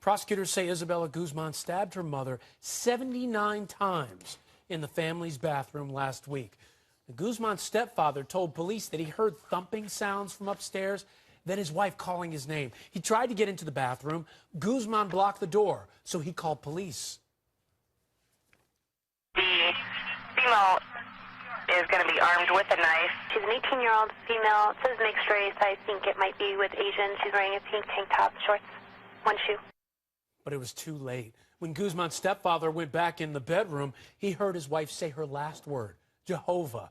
Prosecutors say Isabelle Deguzman stabbed her mother 79 times in the family's bathroom last week. Deguzman's stepfather told police that he heard thumping sounds from upstairs, then his wife calling his name. He tried to get into the bathroom. Deguzman blocked the door, so he called police. The female is going to be armed with a knife. She's an 18-year-old female. It says mixed race. I think it might be with Asian. She's wearing a pink tank top, shorts, one shoe. But it was too late. When Deguzman's stepfather went back in the bedroom, he heard his wife say her last word, Jehovah,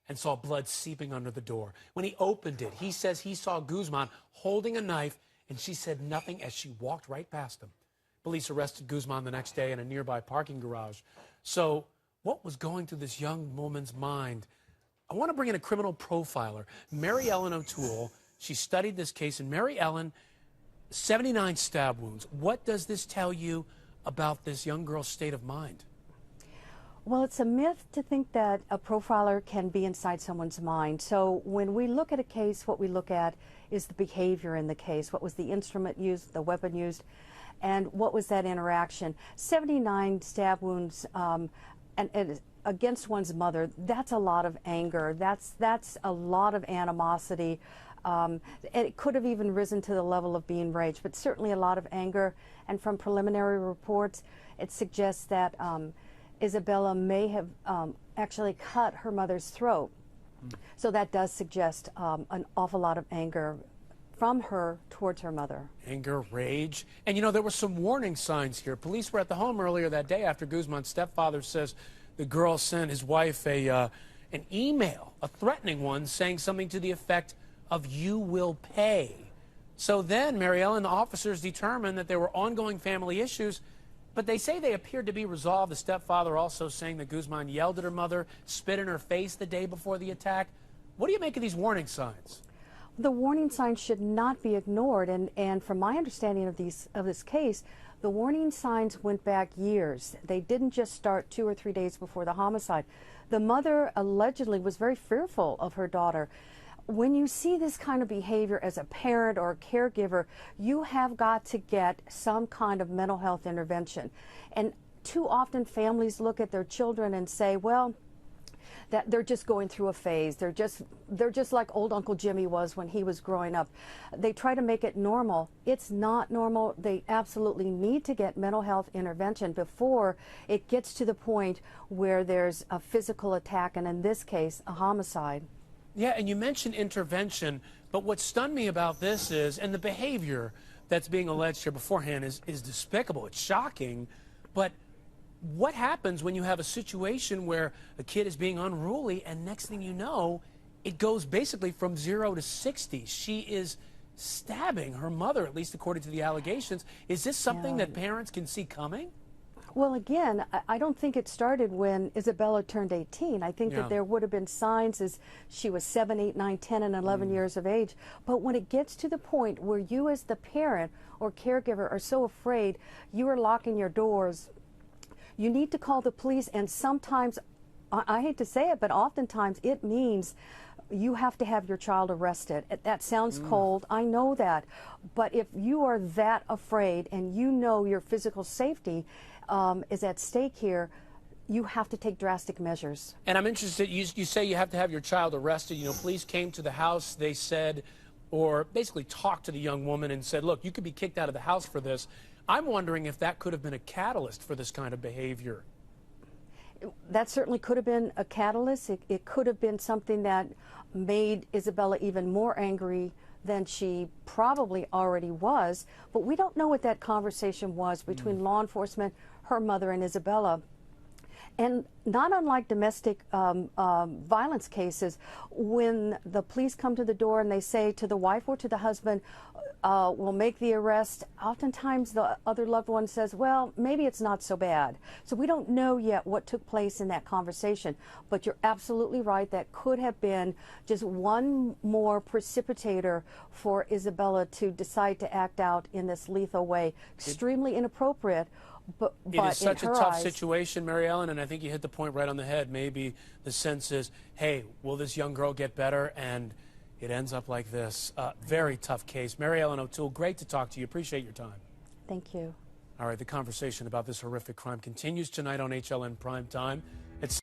and saw blood seeping under the door. When he opened it, he says he saw Deguzman holding a knife, and she said nothing as she walked right past him. Police arrested Deguzman the next day in a nearby parking garage. So what was going through this young woman's mind? I want to bring in a criminal profiler, Mary Ellen O'Toole. She studied this case, and Mary Ellen, 79 stab wounds. What does this tell you about this young girl's state of mind? Well, it's a myth to think that a profiler can be inside someone's mind. So when we look at a case, what we look at is the behavior in the case. What was the instrument used, the weapon used, and what was that interaction? 79 stab wounds and against one's mother, that's a lot of anger. That's a lot of animosity. It could have even risen to the level of being rage, but certainly a lot of anger. And from preliminary reports, it suggests that Isabella may have actually cut her mother's throat. So that does suggest an awful lot of anger from her towards her mother. Anger, rage. And you know, there were some warning signs here. Police were at the home earlier that day after Deguzman's stepfather says the girl sent his wife an email, a threatening one, saying something to the effect of "you will pay." So then, Mary Ellen, the officers determined that there were ongoing family issues, but they say they appeared to be resolved. The stepfather also saying that Deguzman yelled at her mother, spit in her face the day before the attack. What do you make of these warning signs? The warning signs should not be ignored, and from my understanding of this case, the warning signs went back years. They didn't just start 2 or 3 days before the homicide. The mother allegedly was very fearful of her daughter. When you see this kind of behavior as a parent or a caregiver, you have got to get some kind of mental health intervention. And too often families look at their children and say, well, that they're just going through a phase. They're just like old Uncle Jimmy was when he was growing up. They try to make it normal. It's not normal. They absolutely need to get mental health intervention before it gets to the point where there's a physical attack, and in this case, a homicide. Yeah, and you mentioned intervention, but what stunned me about this is, and the behavior that's being alleged here beforehand is despicable. It's shocking, but what happens when you have a situation where a kid is being unruly and next thing you know, it goes basically from 0 to 60? She is stabbing her mother, at least according to the allegations. Is this something that parents can see coming? Well, again, I don't think it started when Isabella turned 18. I think that there would have been signs as she was 7, 8, 9, 10, and 11 years of age. But when it gets to the point where you as the parent or caregiver are so afraid, you are locking your doors, you need to call the police, and sometimes, I hate to say it, but oftentimes it means you have to have your child arrested. That sounds cold, I know that, but if you are that afraid and you know your physical safety is at stake here, you have to take drastic measures. And I'm interested, you say you have to have your child arrested. You know, police came to the house, they said, or basically talked to the young woman and said, look, you could be kicked out of the house for this. I'm wondering if that could have been a catalyst for this kind of behavior. That certainly could have been a catalyst. It could have been something that made Isabella even more angry than she probably already was. But we don't know what that conversation was between law enforcement, her mother, and Isabella. And not unlike domestic violence cases, when the police come to the door and they say to the wife or to the husband, we'll make the arrest, oftentimes the other loved one says, well, maybe it's not so bad. So we don't know yet what took place in that conversation. But you're absolutely right, that could have been just one more precipitator for Isabella to decide to act out in this lethal way. Extremely inappropriate. But it is such a tough situation, Mary Ellen, and I think you hit the point right on the head. Maybe the sense is, hey, will this young girl get better? And it ends up like this. Very tough case. Mary Ellen O'Toole, great to talk to you. Appreciate your time. Thank you. All right, the conversation about this horrific crime continues tonight on HLN Primetime. It's